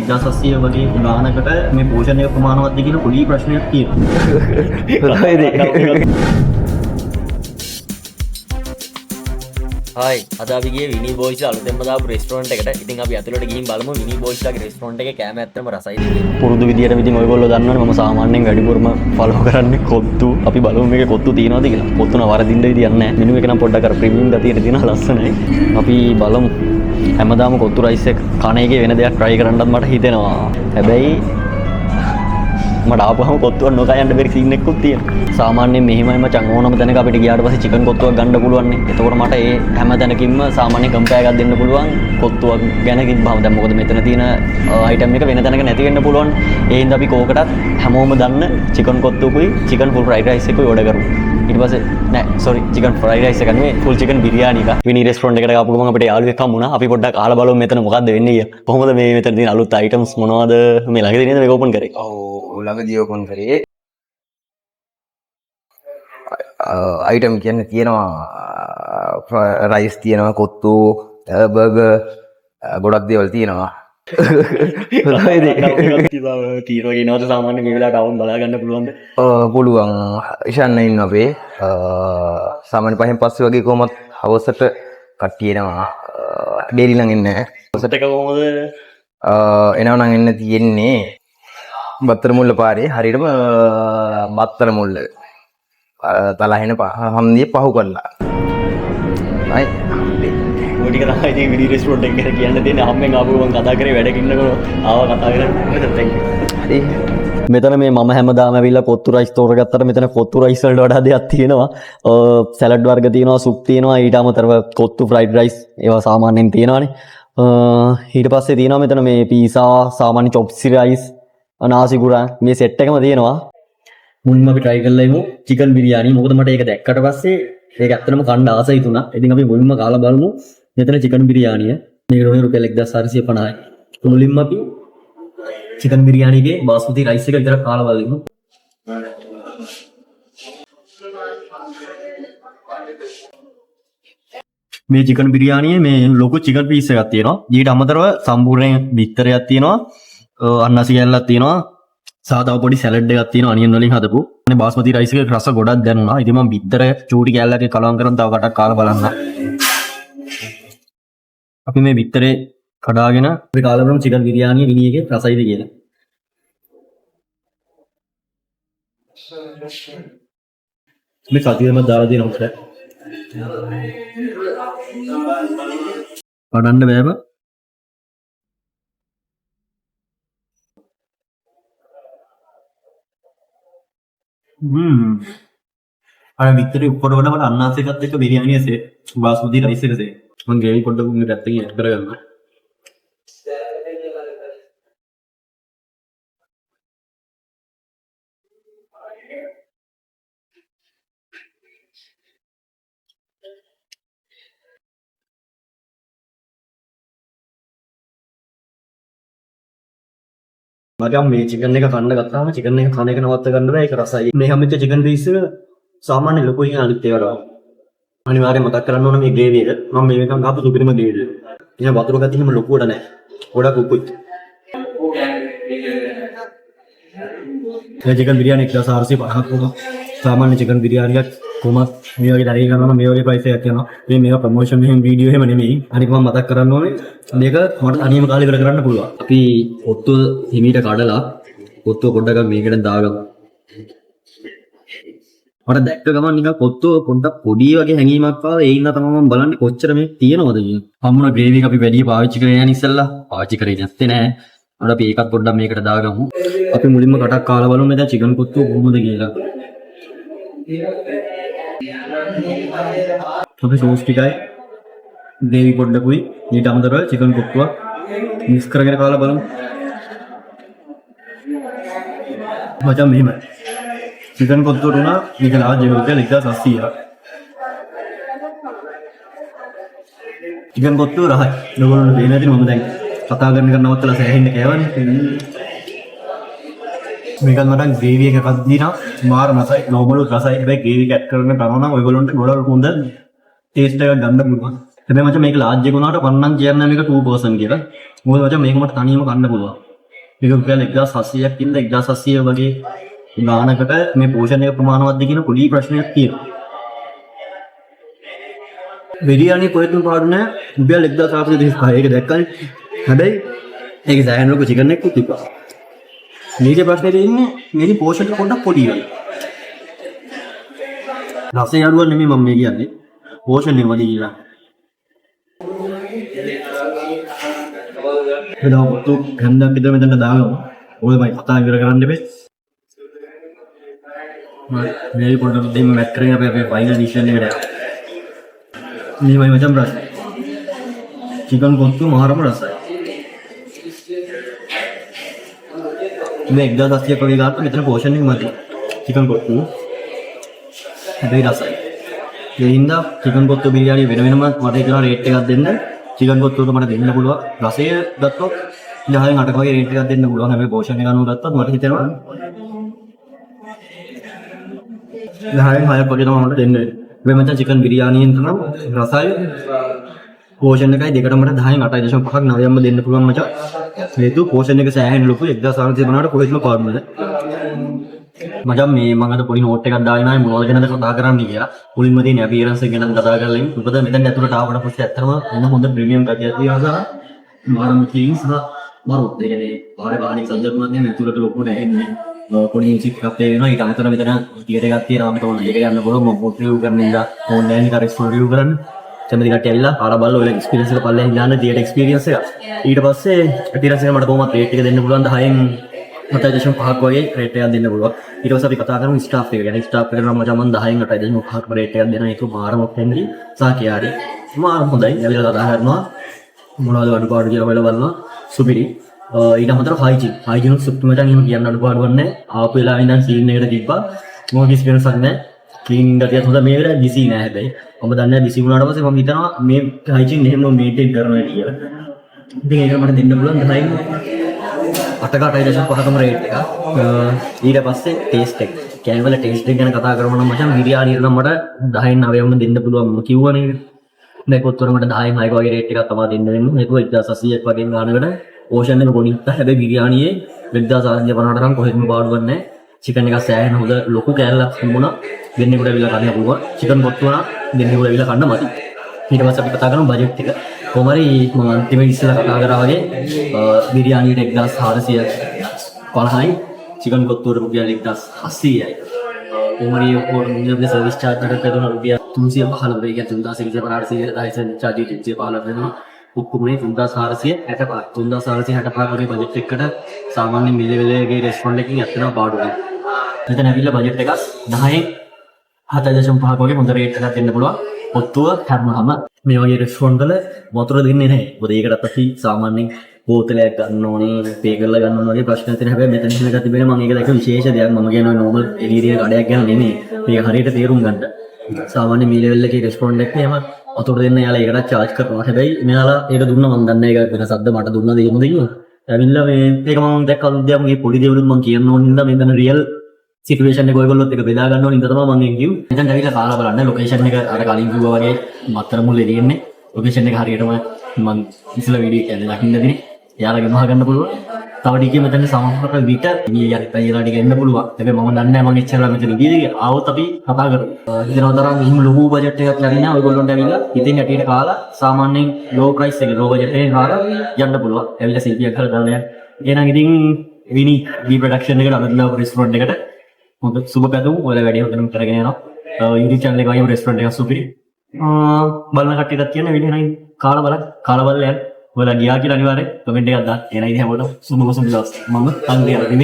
1700 වගේ ගානකට මේ පෝෂණය ප්‍රමාණවත්ද කියන පොඩි ප්‍රශ්නයක් තියෙනවා. හයි අද අපි ගියේ විනි බොයිස් අලුතෙන්ම දාපු රෙස්ටොරන්ට් එකට. ඉතින් අපි ඇතුළට ගිහින් බලමු විනි බොයිස්ලාගේ රෙස්ටොරන්ට් එකේ කෑම ඇත්තම රසයිද කියලා. පුරුදු විදියට ඉතින් ඔයගොල්ලෝ දන්නවනේ මම සාමාන්‍යයෙන් වැඩිපුරම ෆලෝ කරන්නේ කොත්තු. අපි බලමු මේකේ කොත්තු තියනවද කියලා. කොත්තු න වරදින්න විදියක් නැහැ. මෙනු එක නම් පොඩ්ඩක් අර ප්‍රීමියම් ගතියට තියෙනවා ලස්සනයි. අපි බලමු. හැමදාම කොත්තු රයිස් එක කන එකේ වෙන දෙයක් try කරන්නත් මට හිතෙනවා. හැබැයි මට ආපුවම කොත්තුවක් නොකා යන්න බැරි සීන් එකකුත් තියෙනවා. සාමාන්‍යයෙන් මෙහිමයි මචං ඕනම තැනක අපිට ගියාට පස්සේ චිකන් කොත්තුවක් ගන්න පුළුවන් නේ. එතකොට මට ඒ හැම තැනකින්ම සාමාන්‍ය කම්පෙයාර් එකක් දෙන්න පුළුවන් කොත්තුවක් ගැන කිව්වම. දැන් මොකද මෙතන තියෙන අයිටම් එක වෙන තැනක නැති වෙන්න පුළුවන්. ඒ හින්දා අපි කෝකටත් හැමෝම දන්න චිකන් කොත්තුකුයි චිකන් ෆුල් ෆ්‍රයිඩ් රයිස් එකකුයි ඕඩර් කරමු. ඊට පස්සේ නෑ සෝරි චිකන් ෆ්‍රයිඩ් රයිස් එක නෙමෙයි ෆුල් චිකන් බිරියානි එක. විනි රෙස්ටොරන්ට් එකට ආපු ගමන් අපිට යාළුවෙක් හම්බුණා. අපි පොඩ්ඩක් අහලා බලමු මෙතන මොකද්ද වෙන්නේ කියලා. කොහොමද මේ මෙතන තියෙන අලුත් අයිටම්ස් මොනවද මේ ළඟදී නේද මේක ඕපන් කරේ? ඔව් ළඟදී ඕපන් කරේ. අයිටම් කියන්නේ තියෙනවා රයිස් තියෙනවා කොත්තු බර්ගර් ගොඩක් දේවල් තියෙනවා. කීරෝගෙනවද සාමාන්‍ය මේ වෙලාවට අවුන් බලා ගන්න පුළුවන්ද? පුළුවන්. ඉෂාන්න ඉන්න අපේ සාමාන්‍ය 5න් පස්සේ වගේ කොහොමත් හවසට කට්ටිය එනවා. ඩේලි නම් එන්නේ නැහැ. හවසට එක කොහොමද? එනවා නම් එන්න තියෙන්නේ බත්තර මුල්ල පාරේ හරියටම බත්තර මුල්ල තලහෙන හන්දිය පහු කරලා. අය ඔටික තමයි ඉතින් විනි රෙස්ටොරන්ට් එක ගැන කියන්න තියෙන්නේ. අම්මෙන් ආපු මම කතා කරේ වැඩක ඉන්නකොට ආව කතා කරන්නේ. thank you. හරි. මෙතන මේ මම හැමදාම ඇවිල්ලා කොත්තු රයිස් තෝරගත්තට මෙතන කොත්තු රයිස් වලට වඩා දෙයක් තියෙනවා. සැලඩ් වර්ග තියෙනවා, සුප් තියෙනවා, ඊට අමතරව කොත්තු ෆ්‍රයිඩ් රයිස් ඒවා සාමාන්‍යයෙන් තියෙනවානේ. ඊට පස්සේ තියෙනවා මෙතන මේ පීසා, සාමාන්‍ය චොප්සි රයිස්, නාසි ගුරා මේ සෙට් එකම තියෙනවා. මුලින්ම අපි try කරලා ඉමු චිකන් බිරියානි. මොකද මට ඒක දැක්කට පස්සේ ඒක ඇත්තටම කන්න ආසයි තුනා. ඉතින් අපි මුලින්ම කාලා බලමු මෙතන චිකන් බිරියානිය. මේක රෝනේ රුපියල් 1450යි. මුලින්ම අපි චිකන් බිරියානිගේ බාස්මති රයිස් එක විතරක් කාලා බලමු. මේ චිකන් බිරියානියේ මේ ලොකු චිකන් පීස් එකක් තියෙනවා. ඊට අමතරව සම්පූර්ණ බිත්තරයක් තියෙනවා. අන්නසි කැල්ලක් තියෙනවා. සාදා පොඩි සැලඩ් එකක් තියෙනවා අනියන් වලින් හදපු. අනේ බාස්මති රයිස් එකේ රස ගොඩක් දැනුණා. ඉතින් මම බිත්තර චූටි කැල්ලකේ කලවම් කරන් තව කටක් කාලා බලන්න. අපි මේ බිත්තරේ කඩාගෙන අපි කාලා බලමු චිකන් බිරියානිය විනි එකේ රසයිද කියලා. මේ කතියෙම දාලා දෙන උඩට. කඩන්න බෑම. අර විතරේ උඩ වඩ අන්නාස් එකත් එක්ක බිරියානිය සේ බාස්මති රයිස් එක සේ මම ග්‍රේවි පොඩ්ඩක් උන්ගේ පැත්තකින් ඇඩ් කරගන්න. මචං මේ චිකන් එක කන්න ගත්තාම චිකන් එක කන එක නවත්ත ගන්න බෑ. ඒක රසයි. මේ හැමෙච්ච චිකන් පීස් එක සාමාන්‍ය ලොකුයි කියන අනිත් ඒවාට වඩා. අනිවාර්යයෙන් මතක් කරගන්න ඕන මේ ග්‍රේවි එක. මම මේ එකක් ගාපු සුපිරිම ග්‍රේවි එක. ඉතින් වතුර ගතිය හිම ලොකුවට නැහැ. ගොඩක් උකුයි. මේ චිකන් බිරියානි 1450ක් වුණා. සාමාන්‍ය චිකන් බිරියානියක් කොහොමත් මේ වගේ ඩරේ කරනවා නම් මේ වගේ ප්‍රයිස් එකක් යනවා. මේවා ප්‍රොමෝෂන් එකෙන් වීඩියෝ එහෙම නෙමෙයි. අනික මම මතක් කරන්න ඕනේ මේක මට අනියම කාලේ ඉවර කරන්න පුළුවන්. අපි ඔත්තුව හිමීට කඩලා ඔත්තුව පොඩ්ඩක් මේකට දාගමු. මට දැක්ක ගමන් නිකන් ඔත්තුව පොඩ්ඩක් පොඩි වගේ හැඟීමක් ආවා. ඒ ඉන්න තමයි මම බලන්නේ කොච්චර මේ තියෙනවද කියලා. හම්බුන ග්‍රේවි එක අපි වැඩි පාවිච්චි කරේ නැහැ ඉස්සෙල්ලා. පාවිච්චි කරේ නැත්තේ නෑ. අර අපි ඒකත් පොඩ්ඩක් මේකට දාගමු. අපි මුලින්ම කටක් කාලා බලමු මෙතන චිකන් කොත්තුව කොහොමද කියලා. අපි සෝස් ටිකයි ග්‍රේවි පොඩ්ඩකුයි ඊට අමතරව චිකන් කොත්තුවක් මික්ස් කරගෙන කාලා බලමු. මචං මෙහෙම චිකන් කොත්තුවට උනා මේක ලාජ් එක රුපියල් 1700ක්. චිකන් කොත්තුව රහයි. ඔයගොල්ලෝ දෙන්නේ නැති මම දැන් කතා කරන එක නවත්තලා සෑහෙන්න කෑවනේ. මේකත් මට ග්‍රේවි එකක් දීලා මාර රසයි නෝමල් රසයි. හැබැයි ග්‍රේවි එක ඇඩ් කරගෙන කරනවා නම් ඔයගොල්ලන්ට ගොඩක් හොඳ ටේස්ට් එකක් ගන්න පුළුවන්. හැබැයි මචං මේක ලාර්ජ් එක උනාට පන්නම් කියන්නේ මේක 2% කියලා. මොකද මචං මේක මට තනියම කන්න පුළුවන්. මේක රුපියල් 1700ක් ඉඳලා 1700 වගේ ගානකට මේ පෝෂණය ප්‍රමාණවත්ද කියන පොඩි ප්‍රශ්නයක් තියෙනවා. බිරියානි කොහෙත්ම පාඩු නැහැ. රුපියල් 1435 ඒක දැක්කනේ. හැබැයි ඒක සෑහෙන ලොකු චිකන් එකක් තිබ්බා. මේකේ ප්‍රශ්නේ තියෙන්නේ මේකේ පෝෂණ පොඩ්ඩක් පොඩි වෙනවා. රසය අඩුවක් නෙමෙයි මම මේ කියන්නේ. පෝෂණය වැඩි කියලා. එදා පොතු ගන්දක් විතර මෙතන දාගමු. ඔය මයි කතා ඉවර කරන්න දෙපේ. මේ පොඩ්ඩක් දෙන්න මැට් කරගෙන අපි ෆයිනල් ඩිසිෂන් එකට යමු. මේ මයි මචං ප්‍රශ්නේ. චිකන් කොත්තු මහරම රසයි. මේ 1700ක් වගේ ගන්න මෙතන පෝෂන් එක මදි. චිකන් කොත්තු හැබැයි රසයි. ඒ හින්දා චිකන් කොත්තු බිරියානි වෙන වෙනම මට හිතනවා රේට් එකක් දෙන්න. චිකන් කොත්තුවට මට දෙන්න පුළුවන්. රසය ගත්තොත් 10න් 8ක වගේ රේට් එකක් දෙන්න පුළුවන්. හැබැයි පෝෂන් එක අනුව ගත්තොත් මට හිතෙනවා 10න් 6ක් වගේ තමයි මට දෙන්න වෙන්නේ. මේ මචං චිකන් බිරියානියෙන් තමයි රසය පෝෂන් එකයි දෙකට මට 10න් 8.5ක් 9ක්ම දෙන්න පුළුවන් මචං. හේතුව පෝෂන් එක සෑහෙන ලොකු 1400 බලනකොට කොහෙත්ම පාඩු නැහැ. මචං මේ මම අද පොඩි නෝට් එකක් දාගෙන ආවේ මොනවද ගැනද කතා කරන්න කියලා. මුලින්ම තියෙන අපියරන්ස් එක ගැන කතා කරලා ඉන්න. මොකද මෙතන ඇතුළට ආවට පස්සේ ඇත්තටම එන්න හොඳ ප්‍රීමියම් ගතියක් තියෙනවා. මාරම කීස් මරොත් දෙකනේ. ආරේ වාහනික සංජානනයක් නේ ඇතුළට ලොකු නැහැ. පොඩි මියුසික් එකක් තියෙනවා. ඊට අමතරව මෙතන තියටර් එකක් තියෙනවා. අපිට ඕන ඒක ගන්න පුළුවන්. මම පොත් රිවිව් කරන්න ඉඳලා ඕන්ලයින් එක රෙස්ටෝරන්ට් රිවිව් කරන්න. චන්දි කට්ටිය ඇවිල්ලා ආලා බලලා ඔයලා එක්ස්පීරියන්ස් එක පල්ලෙන් ගන්න තියටර් එක්ස්පීරියන්ස් එක. ඊට පස්සේ අපිරන්ස් එක මට කොහොමද රේට් එක දෙන්න පුළුවන් 10න් 8.5ක් වගේ රේට් එකක් දෙන්න පුළුවන්. ඊට පස්සේ අපි කතා කරමු ස්ටාෆ් එක ගැන. ස්ටාෆ් එකට නම් මචං මම 10න් 8.5ක් රේට් එකක් දෙනවා. ඒක මාරම ෆ්‍රෙන්ඩ්ලි සාකියාරි. මාරම හොඳයි. ඇවිල්ලා කතා කරනවා. මොනවද අඩුපාඩු කියලා බලලා බලනවා. සුපිරි. ඊට අමතරව හයිජින් සුප්ටු මචං එහෙම කියන්න අඩුපාඩුවක් නැහැ. ආපු වෙලාවෙ ඉඳන් සීන් එකට තිබ්බා. මොකද එක්ස්පීරියන්ස් එකක් නැහැ. ක්ලීනින් ගතියත් හොඳ මේ වෙලාවේ බිසි නෑ හැබැයි. මම දන්නේ නැහැ බිසි වුණාට පස්සේ මම හිතනවා මේ හයිජින් එහෙම මේන්ටේන් කරනවා කියලා. ඉතින් ඒක මට දෙන්න පුළුවන් 10න් 8.5කම රේට් එක. ඊට පස්සේ ටේස්ට් එක. කෑමවල ටේස්ට් එක ගැන කතා කරනවා නම් මචං බිරියානියට නම් මට 10න් 9ක්ම දෙන්න පුළුවන් මම කිව්වනේ. දැන් කොත්තර මට 10න් 6ක වගේ රේට් එකක් තමයි දෙන්න වෙන්නේ. ඒක 1800ක් වගේ ගානකට ඕෂන් එක පොඩි ඉත්තා. හැබැයි බිරියානියේ 2450ට නම් කොහෙත්ම පාඩුවක් නැහැ. චිකන් එක සෑහෙන හොඳ ලොකු කෑල්ලක් හම්බුණා. දෙන්නෙකුට ඇවිල්ලා කන්න පුළුවන්. චිකන් කොත්තු නම් දෙන්නෙකුට ඇවිල්ලා කන්න මදි. ඊට පස්සේ අපි කතා කරමු බජට් එක. කොහොම හරි මම අන්තිම ඉස්සෙල්ලා කතා කරා වගේ බිරියානියට 1450යි චිකන් කොත්තුවට රුපියල් 1700යි. කොහොම හරි ඔක්කොම සර්විස් චාර්ජ් එකක් කරනවා රුපියල් 315. ඒ කියන්නේ 3150 චාර්ජ් 315 වෙනවා. ඔක්කොමනේ 3465 3465 වගේ බජට් එකකට සාමාන්‍ය මිලවලගේ රෙස්ටොරන්ට් එකකින් ඇත්තටම පාඩු වෙනවා. මෙතන ඇවිල්ලා බජට් එකක් 10න් 7.5ක වගේ හොඳ රේට් එකක් දෙන්න පුළුවන්. ඔත්තුව හැමෝම මේ වගේ රෙස්ටොරන්ට් වල වතුර දෙන්නේ නැහැ. මොකද ඒකටත් අපි සාමාන්‍යයෙන් බෝතලයක් ගන්න ඕනේ, පේ කරලා ගන්න ඕනේ වගේ ප්‍රශ්න තියෙනවා. හැබැයි මෙතන ඉස්සෙල්ලා තිබෙන්නේ මම ඒක දැක්ක විශේෂ දෙයක්. මම කියනවා නෝමල් එළියේ කඩයක් ගැන නෙමෙයි. මේක හරියට තේරුම් ගන්න. සාමාන්‍ය මේ ලෙවල් එකේ රෙස්ටොරන්ට් එකක් එහෙම වතුර දෙන්න යාලා ඒකට charge කරනවා. හැබැයි මෙයාලා ඒක දුන්නා මම දන්නේ ඒක වෙනසක්ද මට දුන්නාද එහෙම දෙන්නේ. ඇවිල්ලා මේ ඒක මම දැක්ක අලුත්දයක් මේ පොඩි දේවලුත් මම කියන්න ඕන නිසා මෙතන රියල් සිටුේෂන් එක ඔයගොල්ලොත් එක බෙදා ගන්න ඕන ඉඳ තමයි මම කිව්වේ. මෙතන ඇවිල්ලා කාලා බලන්න ලොකේෂන් එක අර කලින් කිව්වා වගේ මත්තර මුල්ලේ තියෙන්නේ. ලොකේෂන් එක හරියටම මම ඉස්සෙල්ලා වීඩියෝ එකේ දකින්න දෙන්නේ. එයාලා ගෙනව ගන්න පුළුවන්. තව ටිකේ මෙතන සමහර විට මේ යරිත් අයියලා ටික එන්න පුළුවන්. හැබැයි මම දන්නේ නැහැ මම එච්චරලා මෙතන ගියේ. ආවොත් අපි කතා කරමු. ඉතින් තරම් එහෙම ලොකු බජට් එකක් ලැබෙන්නේ නැහැ. ඔයගොල්ලන්ට ඇවිල්ලා ඉතින් යටියට කාලා සාමාන්‍යයෙන් ලෝ ප්‍රයිස් එකේ ලෝ බජට් එකේ කාලා යන්න පුළුවන්. ඇවිල්ලා සෙල්ෆියක් කරලා ගන්න යන්න. එහෙනම් ඉතින් විනි වී ප්‍රොඩක්ෂන් එකට අදලා රෙස්ටොරන්ට් එකට මොකද සුබ පැතුම් ඔයාලා වැඩි හොඳටම කරගෙන යනවා. YouTube channel එක වගේම රෙස්ටොරන්ට් එක සුපිරි. බලන කට්ටියටත් කියන්න විනි නම් කාලා බලන්න යන්න. ඔයාලා ගියා කියලා අනිවාර්යෙන් කමෙන්ට් එකක් දාන්න. එහෙනම් ඉතින් හැමෝටම සුබ දවස්. මම තන්දේ අරගෙන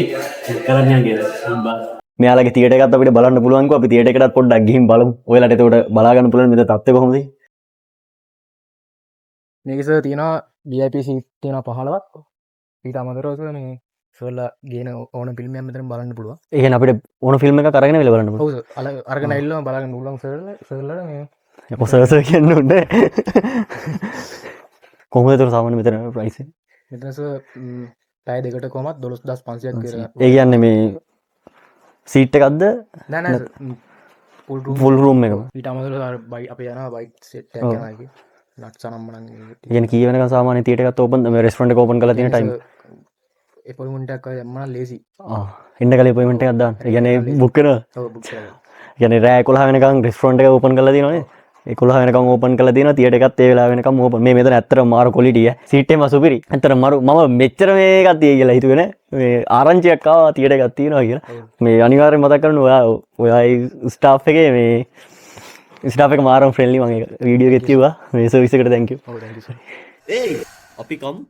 කරන්න යන කියලා. මෙයාලගේ තියටර් එකත් අපිට බලන්න පුළුවන් කෝ අපි තියටර් එකටත් පොඩ්ඩක් ගිහින් බලමු. ඔයාලට එතකොට බලා ගන්න පුළුවන් මෙතන තත්ත්වය කොහොමද? මේක සර් තියෙනවා VIP සීට් තියෙනවා 15ක්. ඊට අමතරව සර් මේ සර්ලා ගේන ඕන ෆිල්ම් එකක් මෙතන බලන්න පුළුවන්. ඒ කියන්නේ අපිට ඕන ෆිල්ම් එකක් අරගෙන වෙල බලන්න පුළුවන්. ඔව් සර් අරගෙන ඇවිල්ලා බලන්න පුළුවන් සර්ලා මේ සර් කියන්න ඕනේ. කොහොමද ඒතර සාමාන්‍ය මෙතන ප්‍රයිස් එක? මෙතන සර් පැය දෙකට කොහමත් 12500ක් කියලා. ඒ කියන්නේ මේ සීට් එකක්ද? නෑ නෑ ෆුල් රූම් එකම. ඊට අමතරව බයි අපි යනවා බයික් සෙට් එකක් යනවා ඒකේ. නට්ස් අනම්මනම් ඒ කියන්නේ කී වෙනකන් සාමාන්‍ය තියටර් එකත් ඕපන් මේ රෙස්ටොරන්ට් එක ඕපන් කරලා තියෙන ටයිම්? එපොයින්ටක් මන ලේසි එන්න කල පොයිමට අදදාන්න ගැන බුක්කන බුක් ගැන රෑ කොලා වෙනකම් රෙස්ටරන්ට් එක ඕපන් කරලා තියෙනවා නේ 11 වෙනකම් ඕපන් කරලා තියෙනවා 30ට එකත් ඒ වෙලාව වෙනකම් ඕපන් මේ මෙතන ඇත්තට මාරු ක්වොලිටිය සීට් එකම සුපිරි ඇත්තට මම මෙච්චර මේකක් තියෙයි කියලා හිතුවේ නෑ මේ ආරංචියක් ආවා 30ට එකක් තියෙනවා කියලා මේ අනිවාර්යෙන් මතක් කරන්න ඔයා ස්ටාෆ් එකේ මේ ස්ටාෆ් එක මාරම ෆ්‍රෙන්ඩ්ලි මම ඒක වීඩියෝ එකේ කිව්වා මේ සර්විස් එකට thank you ඒ අපි කම්